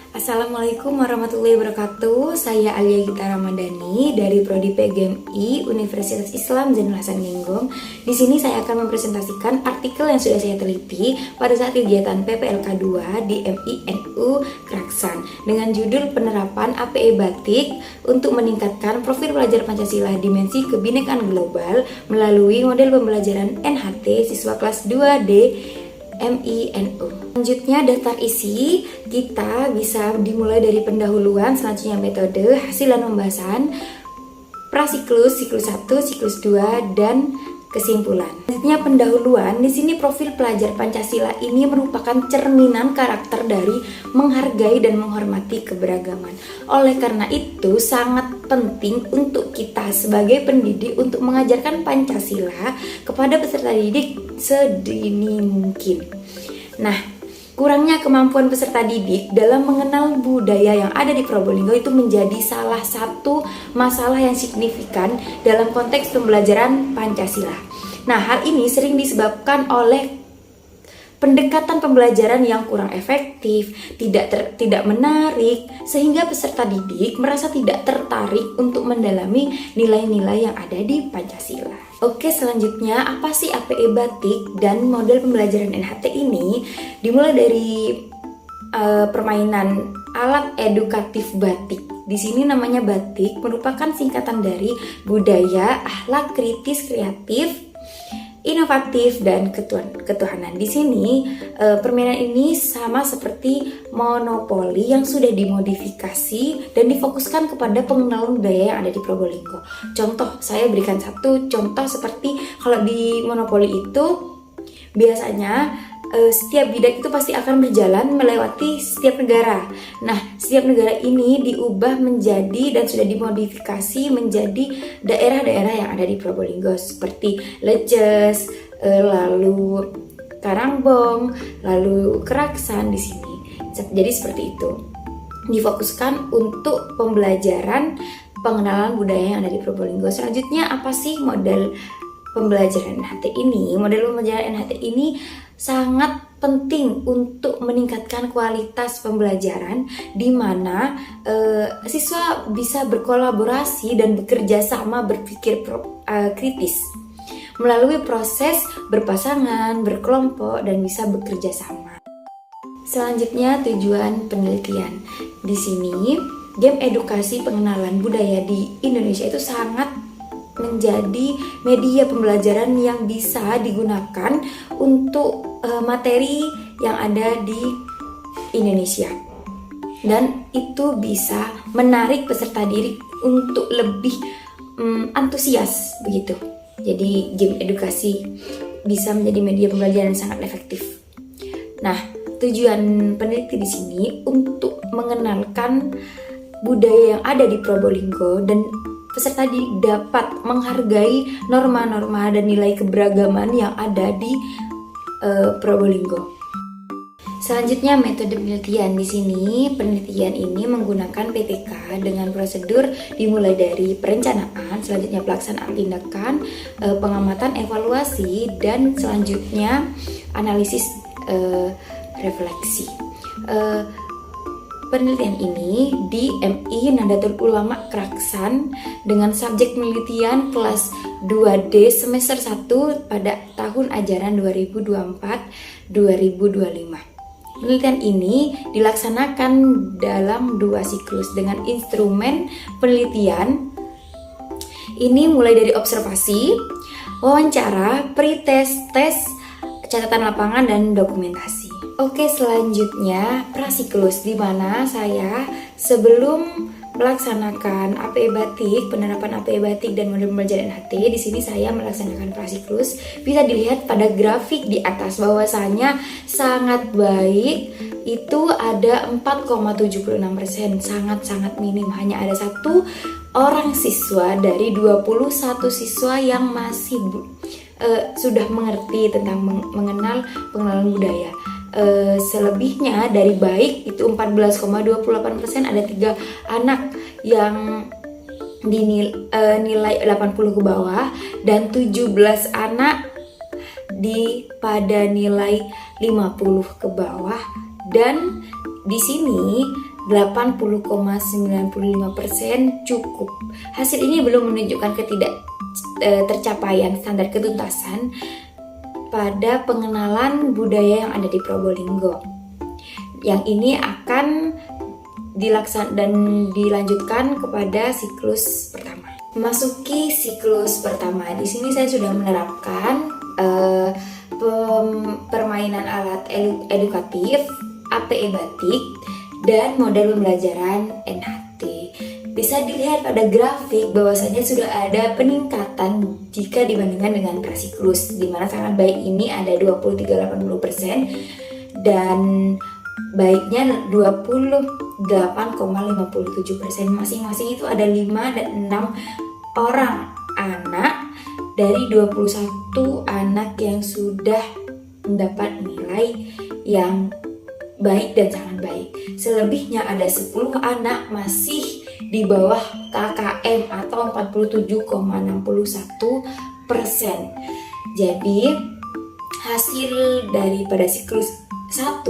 Assalamualaikum warahmatullahi wabarakatuh. Saya Alia Gita Ramadhani dari Prodi PGMI Universitas Islam Zainul Hasan Genggong. Di sini saya akan mempresentasikan artikel yang sudah saya teliti pada saat kegiatan PPLK 2 di MINU Kraksan dengan judul penerapan APE Batik untuk meningkatkan profil pelajar Pancasila dimensi kebinekaan global melalui model pembelajaran NHT siswa kelas 2D MINU. Selanjutnya daftar isi kita bisa dimulai dari pendahuluan, selanjutnya metode, hasil dan pembahasan, prasiklus, siklus 1, siklus 2, dan kesimpulan. Selanjutnya pendahuluan, di sini profil pelajar Pancasila ini merupakan cerminan karakter dari menghargai dan menghormati keberagaman. Oleh karena itu sangat penting untuk kita sebagai pendidik untuk mengajarkan Pancasila kepada peserta didik sedini mungkin. Nah, kurangnya kemampuan peserta didik dalam mengenal budaya yang ada di Probolinggo itu menjadi salah satu masalah yang signifikan dalam konteks pembelajaran Pancasila. Nah, hal ini sering disebabkan oleh pendekatan pembelajaran yang kurang efektif, tidak menarik, sehingga peserta didik merasa tidak tertarik untuk mendalami nilai-nilai yang ada di Pancasila. Oke, selanjutnya apa sih APE Batik dan model pembelajaran NHT ini? Dimulai dari permainan alat edukatif batik. Di sini namanya batik merupakan singkatan dari budaya, akhlak, kritis, kreatif, inovatif, dan ketuhanan. Di sini permainan ini sama seperti monopoli yang sudah dimodifikasi dan difokuskan kepada pengenalan budaya yang ada di Probolinggo. Contoh, saya berikan satu contoh seperti kalau di monopoli itu biasanya setiap bidak itu pasti akan berjalan melewati setiap negara. Nah, setiap negara ini diubah menjadi dan sudah dimodifikasi menjadi daerah-daerah yang ada di Probolinggo seperti Leces, lalu Karangbong, lalu Kraksan di sini. Jadi seperti itu. Difokuskan untuk pembelajaran pengenalan budaya yang ada di Probolinggo. Selanjutnya apa sih model pembelajaran NHT ini? Model pembelajaran NHT ini sangat penting untuk meningkatkan kualitas pembelajaran di mana siswa bisa berkolaborasi dan bekerja sama, berpikir kritis melalui proses berpasangan, berkelompok, dan bisa bekerja sama. Selanjutnya tujuan penelitian. Di sini game edukasi pengenalan budaya di Indonesia itu sangat menjadi media pembelajaran yang bisa digunakan untuk materi yang ada di Indonesia, dan itu bisa menarik peserta didik untuk lebih antusias begitu. Jadi game edukasi bisa menjadi media pembelajaran yang sangat efektif. Nah, tujuan peneliti di sini untuk mengenalkan budaya yang ada di Probolinggo dan peserta didik dapat menghargai norma-norma dan nilai keberagaman yang ada di Probolinggo. Selanjutnya metode penelitian. Di sini penelitian ini menggunakan PTK dengan prosedur dimulai dari perencanaan, selanjutnya pelaksanaan tindakan, pengamatan, evaluasi, dan selanjutnya analisis refleksi. Penelitian ini di MI Nahdlatul Ulama Kraksan dengan subjek penelitian kelas 2D semester 1 pada tahun ajaran 2024-2025. Penelitian ini dilaksanakan dalam 2 siklus dengan instrumen penelitian ini mulai dari observasi, wawancara, pretest, tes, catatan lapangan, dan dokumentasi. Oke, selanjutnya prasiklus, di mana saya sebelum melaksanakan APE Batik, penerapan APE Batik dan model pembelajaran NHT, di sini saya melaksanakan prasiklus. Bisa dilihat pada grafik di atas bahwasanya sangat baik, itu ada 4,76%, sangat-sangat minim. Hanya ada 1 orang siswa dari 21 siswa yang masih sudah mengerti tentang mengenal pengenalan budaya. Selebihnya dari baik itu 14,28%, ada 3 anak yang nilai 80 ke bawah dan 17 anak pada nilai 50 ke bawah, dan di sini 80,95% cukup. Hasil ini belum menunjukkan tercapaian standar ketuntasan pada pengenalan budaya yang ada di Probolinggo. Yang ini akan dilanjutkan kepada siklus pertama. Memasuki siklus pertama, di sini saya sudah menerapkan permainan alat edukatif, APE Batik, dan model pembelajaran NHT. Bisa dilihat pada grafik bahwasanya sudah ada peningkatan jika dibandingkan dengan prasiklus, di mana sangat baik ini ada 23,80% dan baiknya 28,57%. Masing-masing itu ada 5 dan 6 orang anak dari 21 anak yang sudah mendapat nilai yang baik dan sangat baik. Selebihnya ada 10 anak masih di bawah KKM atau 47,61%. Jadi hasil daripada siklus 1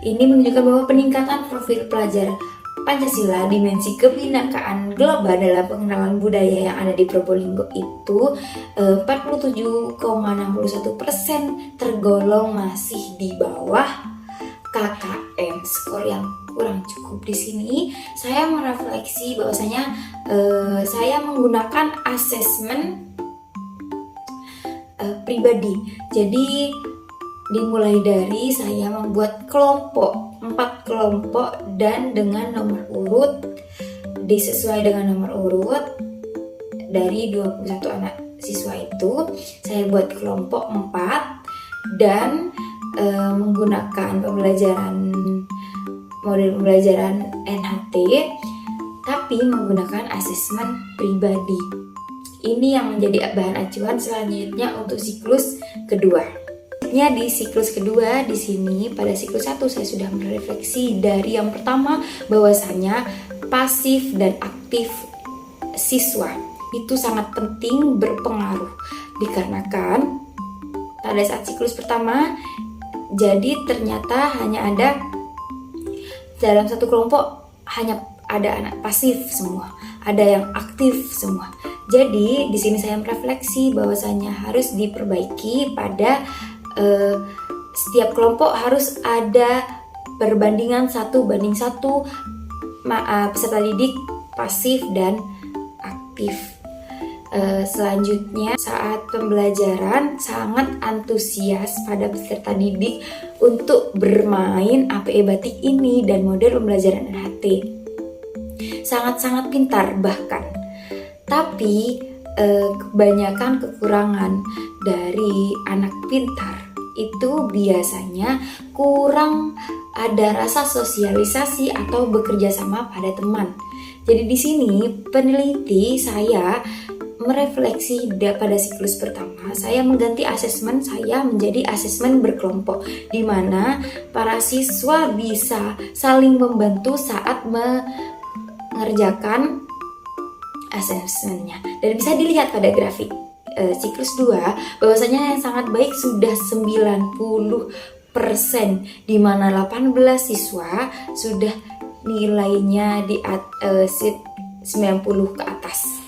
ini menunjukkan bahwa peningkatan profil pelajar Pancasila dimensi kebhinekaan global dalam pengenalan budaya yang ada di Probolinggo itu 47,61% tergolong masih di bawah KKM, skor yang kurang cukup. Di sini saya merefleksi bahwasanya saya menggunakan asesmen pribadi. Jadi dimulai dari saya membuat 4 kelompok dan dengan nomor urut, disesuai dengan nomor urut dari 21 anak siswa itu saya buat kelompok 4 dan menggunakan model pembelajaran NHT tapi menggunakan asesmen pribadi. Ini yang menjadi bahan acuan selanjutnya untuk siklus kedua. Di siklus kedua, di sini pada siklus 1 saya sudah merefleksi dari yang pertama bahwasanya pasif dan aktif siswa itu sangat penting berpengaruh, dikarenakan pada saat siklus pertama jadi ternyata hanya ada dalam satu kelompok hanya ada anak pasif semua, ada yang aktif semua. Jadi di sini saya merefleksi bahwasanya harus diperbaiki pada setiap kelompok harus ada perbandingan 1:1 peserta didik pasif dan aktif. Selanjutnya saat pembelajaran sangat antusias pada peserta didik untuk bermain APE Batik ini dan model pembelajaran NHT. Sangat-sangat pintar bahkan. Tapi kebanyakan kekurangan dari anak pintar itu biasanya kurang ada rasa sosialisasi atau bekerja sama pada teman. Jadi di sini peneliti saya merefleksi pada siklus pertama, saya mengganti asesmen saya menjadi asesmen berkelompok, di mana para siswa bisa saling membantu saat mengerjakan asesmennya. Dan bisa dilihat pada grafik siklus 2 bahwasanya yang sangat baik sudah 90%, di mana 18 siswa sudah nilainya di 90 ke atas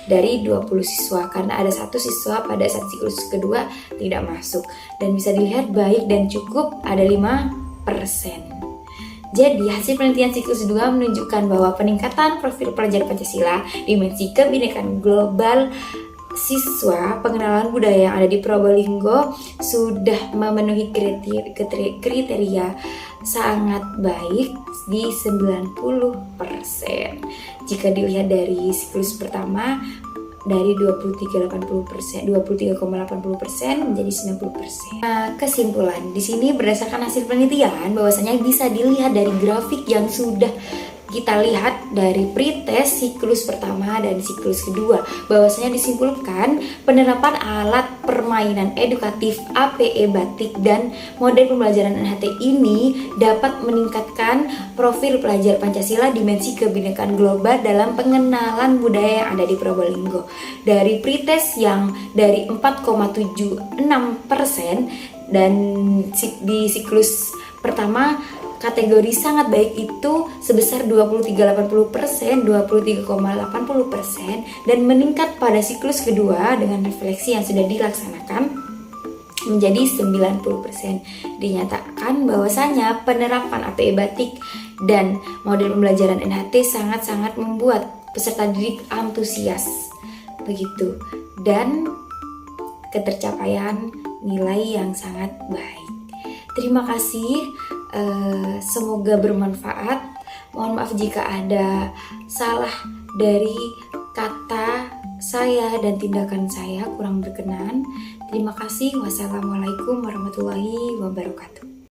dari 20 siswa, karena ada 1 siswa pada saat siklus kedua tidak masuk, dan bisa dilihat baik dan cukup ada 5%. Jadi hasil penelitian siklus 2 menunjukkan bahwa peningkatan profil pelajar Pancasila, dimensi kebinekaan global siswa, pengenalan budaya yang ada di Probolinggo sudah memenuhi kriteria sangat baik di 90%. Jika dilihat dari siklus pertama dari 23,80% menjadi 90%. Nah, kesimpulan di sini berdasarkan hasil penelitian bahwasanya bisa dilihat dari grafik yang sudah kita lihat dari pretest siklus pertama dan siklus kedua, bahwasanya disimpulkan penerapan alat permainan edukatif APE Batik dan model pembelajaran NHT ini dapat meningkatkan profil pelajar Pancasila, dimensi kebinekaan global dalam pengenalan budaya yang ada di Probolinggo. Dari pretest yang dari 4,76% dan di siklus pertama kategori sangat baik itu sebesar 23,80%, 23,80%, dan meningkat pada siklus kedua dengan refleksi yang sudah dilaksanakan menjadi 90%. Dinyatakan bahwasanya penerapan API Batik dan model pembelajaran NHT sangat-sangat membuat peserta didik antusias. Begitu. Dan ketercapaian nilai yang sangat baik. Terima kasih, semoga bermanfaat. Mohon maaf jika ada salah dari kata saya dan tindakan saya kurang berkenan. Terima kasih. Wassalamualaikum warahmatullahi wabarakatuh.